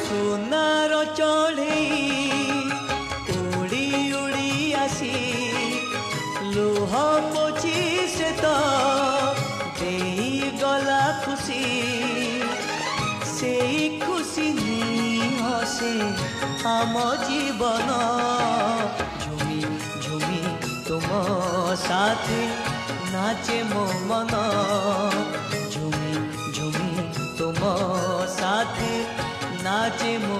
সোনার চড়েই উড়ি উড়ি আসি লুহ পୋଛି সে তো দেই গলা খুশি সেই খুশি হসে আম জীবন ঝুমি ঝুমি তুম সাথে নাচে মো মন ঝুমি ঝুমি তুম সাথে নাচে মো